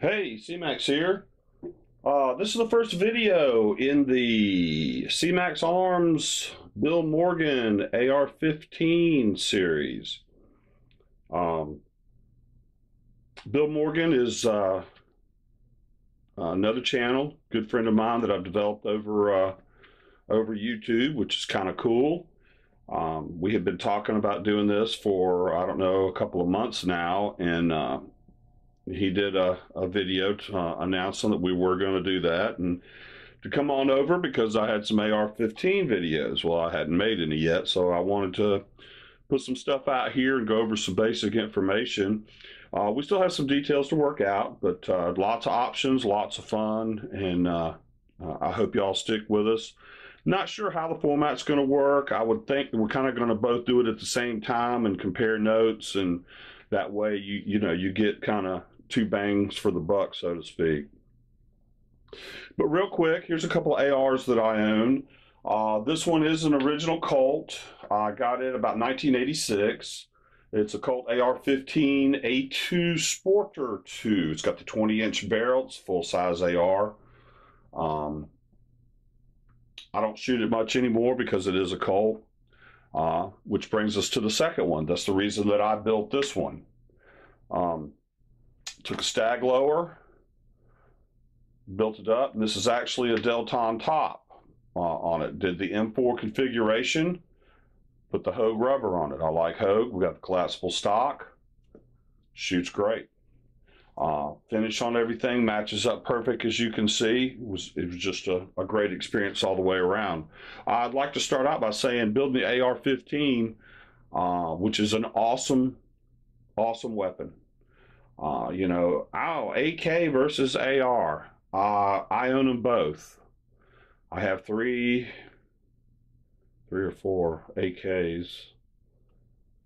Hey, Cmax here. This is the first video in the Cmax Arms Bill Morgan AR15 series. Um, Bill Morgan is another channel, good friend of mine that I've developed over YouTube, which is kind of cool. We have been talking about doing this for, I don't know, a couple of months now, and he did a video announcing that we were going to do that and to come on over because I had some AR-15 videos. Well, I hadn't made any yet, so I wanted to put some stuff out here and go over some basic information. We still have some details to work out, but lots of options, lots of fun, and I hope y'all stick with us. Not sure how the format's going to work. I would think that we're kind of going to both do it at the same time and compare notes, and that way you get kind of two bangs for the buck, so to speak. But real quick, here's a couple of ARs that I own. This one is an original Colt. I got it about 1986. It's a Colt AR15 A2 Sporter 2. It's got the 20-inch barrel. It's full-size AR. I don't shoot it much anymore because it is a Colt, which brings us to the second one. That's the reason that I built this one. Took a stag lower, built it up, and this is actually a Delton top on it. Did the M4 configuration, put the Hogue rubber on it. I like Hogue. We got the collapsible stock. Shoots great. Finish on everything matches up perfect, as you can see. It was just a great experience all the way around. I'd like to start out by saying building the AR-15, which is an awesome weapon. AK versus AR. I own them both. I have three or four AKs,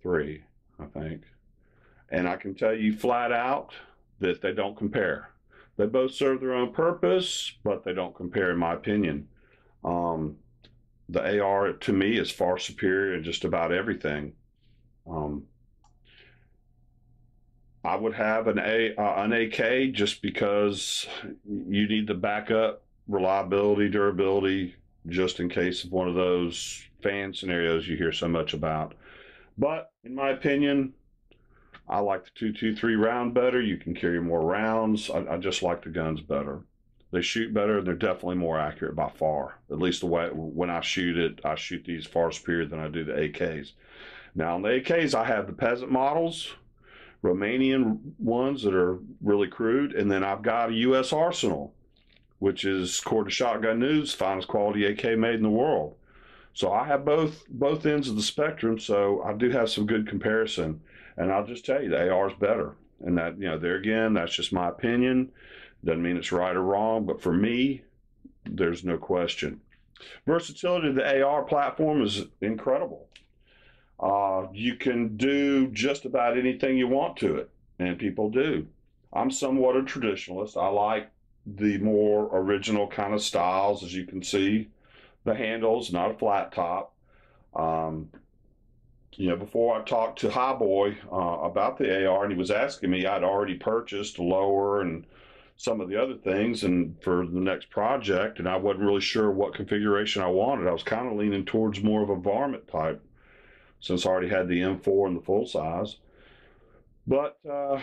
three, I think. And I can tell you flat out that they don't compare. They both serve their own purpose, but they don't compare, in my opinion. The AR, to me, is far superior in just about everything. I would have an AK just because you need the backup, reliability, durability, just in case of one of those fan scenarios you hear so much about. But in my opinion, I like the 223 round better. You can carry more rounds. I just like the guns better. They shoot better, and they're definitely more accurate by far. At least the way when I shoot these far superior than I do the AKs. Now, on the AKs, I have the peasant models, Romanian ones that are really crude, and then I've got a U.S. Arsenal, which is, according to Shotgun News, finest quality AK made in the world. So I have both ends of the spectrum, so I do have some good comparison. And I'll just tell you, the AR is better. And that, there again, that's just my opinion. Doesn't mean it's right or wrong, but for me, there's no question. Versatility of the AR platform is incredible. You can do just about anything you want to it, and people do. I'm somewhat a traditionalist. I like the more original kind of styles, as you can see. The handle's not a flat top. Before I talked to Highboy about the AR, and he was asking me, I'd already purchased a lower and some of the other things, and for the next project, and I wasn't really sure what configuration I wanted. I was kind of leaning towards more of a varmint type, since I already had the M4 and the full size. But an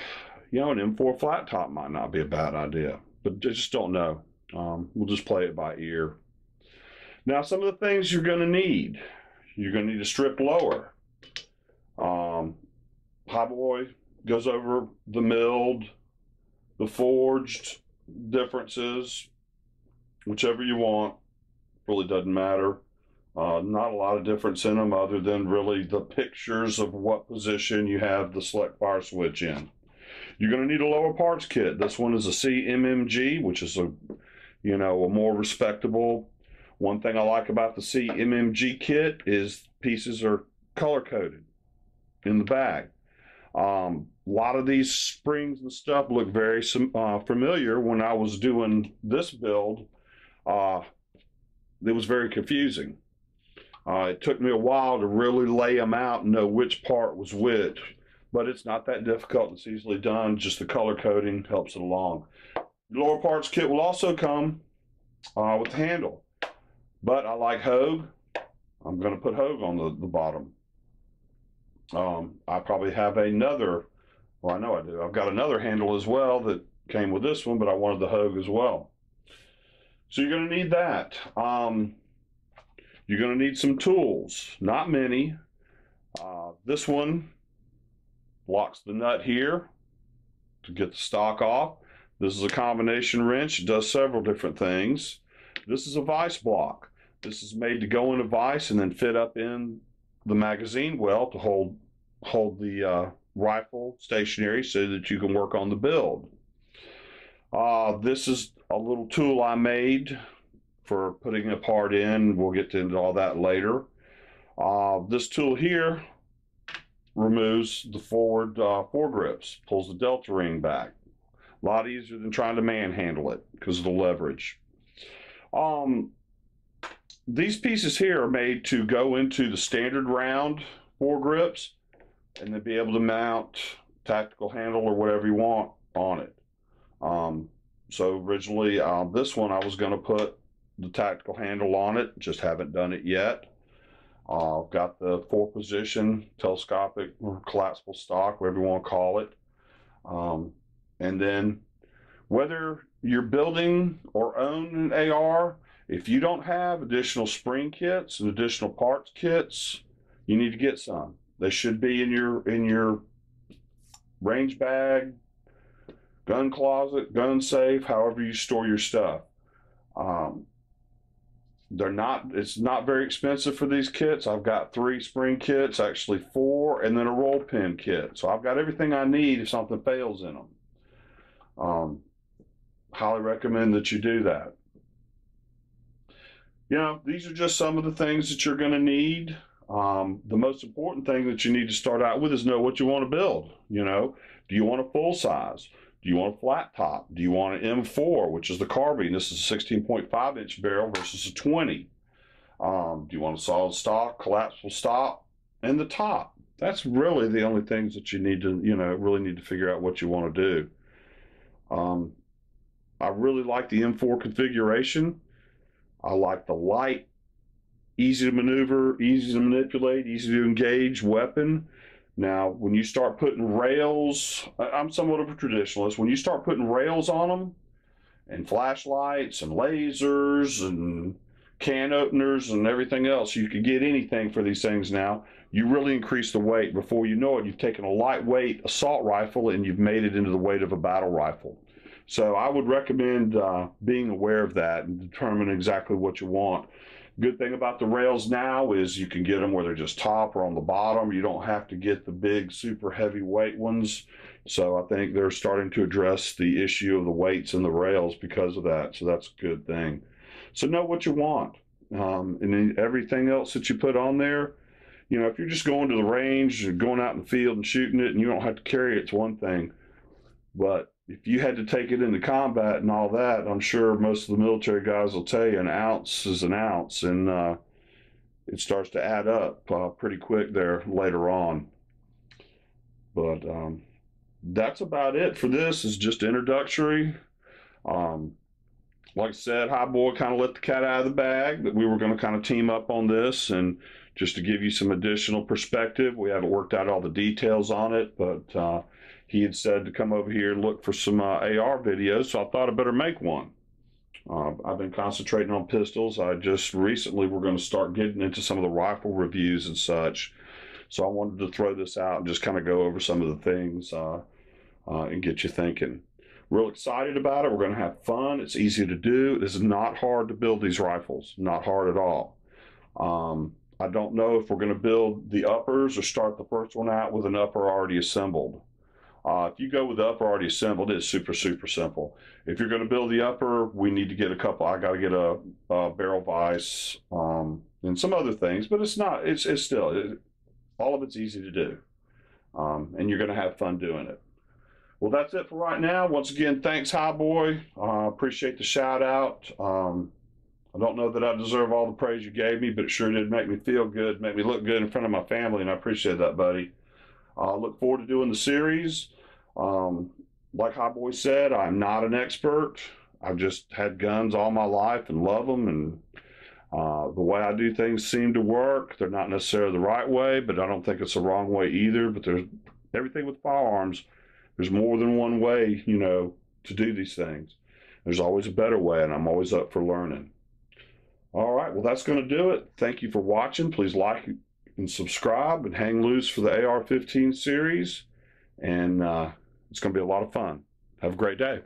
M4 flat top might not be a bad idea, but I just don't know. We'll just play it by ear. Now, some of the things you're going to need. You're going to need a strip lower. Highboy goes over the milled, the forged differences, whichever you want. Really doesn't matter. Not a lot of difference in them other than really the pictures of what position you have the select fire switch in. You're going to need a lower parts kit. This one is a CMMG, which is a more respectable. One thing I like about the CMMG kit is pieces are color coded in the bag. A lot of these springs and stuff look very familiar. When I was doing this build, it was very confusing. It took me a while to really lay them out and know which part was which. but it's not that difficult. It's easily done. Just the color coding helps it along. The lower parts kit will also come with the handle, but I like Hogue. I'm going to put Hogue on the bottom. I probably have another, well, I know I do. I've got another handle as well that came with this one, but I wanted the Hogue as well. So you're going to need that. You're going to need some tools, not many. This one locks the nut here to get the stock off. This is a combination wrench. It does several different things. This is a vise block. This is made to go in a vise and then fit up in the magazine well to hold the rifle stationary so that you can work on the build. This is a little tool I made for putting a part in. We'll get into all that later. This tool here removes the forward foregrips, pulls the delta ring back. A lot easier than trying to manhandle it because of the leverage. These pieces here are made to go into the standard round foregrips and then be able to mount tactical handle or whatever you want on it. So originally this one I was going to put the tactical handle on it, just haven't done it yet. I've got the 4-position telescopic or collapsible stock, whatever you want to call it. And then whether you're building or own an AR, if you don't have additional spring kits and additional parts kits, you need to get some. They should be in your range bag, gun closet, gun safe, however you store your stuff. It's not very expensive for these kits. I've got 3 spring kits, actually 4, and then a roll pin kit. So I've got everything I need if something fails in them. Highly recommend that you do that. You know, these are just some of the things that you're going to need. The most important thing that you need to start out with is know what you want to build. You know, do you want a full size? Do you want a flat top? Do you want an M4, which is the carbine? This is a 16.5 inch barrel versus a 20. Do you want a solid stock, collapsible stock, and the top? That's really the only things that you need to, really need to figure out what you want to do. I really like the M4 configuration. I like the light, easy to maneuver, easy to manipulate, easy to engage weapon. Now, when you start putting rails, I'm somewhat of a traditionalist. When you start putting rails on them and flashlights and lasers and can openers and everything else, you can get anything for these things now. You really increase the weight. Before you know it, you've taken a lightweight assault rifle and you've made it into the weight of a battle rifle. So I would recommend being aware of that and determine exactly what you want. Good thing about the rails now is you can get them where they're just top or on the bottom. You don't have to get the big super heavyweight ones. So I think they're starting to address the issue of the weights in the rails because of that. So that's a good thing. So know what you want. And then everything else that you put on there, if you're just going to the range or going out in the field and shooting it and you don't have to carry it, it's one thing. But if you had to take it into combat and all that, I'm sure most of the military guys will tell you an ounce is an ounce, and it starts to add up pretty quick there later on. But that's about it for this. Is just introductory. Like I said, Highboy kind of let the cat out of the bag that we were going to kind of team up on this, and just to give you some additional perspective. We haven't worked out all the details on it, but he had said to come over here and look for some AR videos, so I thought I'd better make one. I've been concentrating on pistols. I just recently we're going to start getting into some of the rifle reviews and such. So I wanted to throw this out and just kind of go over some of the things and get you thinking. Real excited about it. We're going to have fun. It's easy to do. This is not hard to build these rifles. Not hard at all. I don't know if we're going to build the uppers or start the first one out with an upper already assembled. If you go with the upper already assembled, it's super, super simple. If you're going to build the upper, we need to get a couple. I got to get a barrel vise and some other things, but it's not. It's still all of it's easy to do, and you're going to have fun doing it. Well, that's it for right now. Once again, thanks, Highboy. Appreciate the shout out. I don't know that I deserve all the praise you gave me, but it sure did make me feel good, make me look good in front of my family, and I appreciate that, buddy. Look forward to doing the series. Like Highboy said, I'm not an expert. I've just had guns all my life and love them, and the way I do things seem to work. They're not necessarily the right way, but I don't think it's the wrong way either. But there's everything with firearms. There's more than one way, to do these things. There's always a better way, and I'm always up for learning. All right, well, that's going to do it. Thank you for watching. Please like and subscribe and hang loose for the AR-15 series. And it's going to be a lot of fun. Have a great day.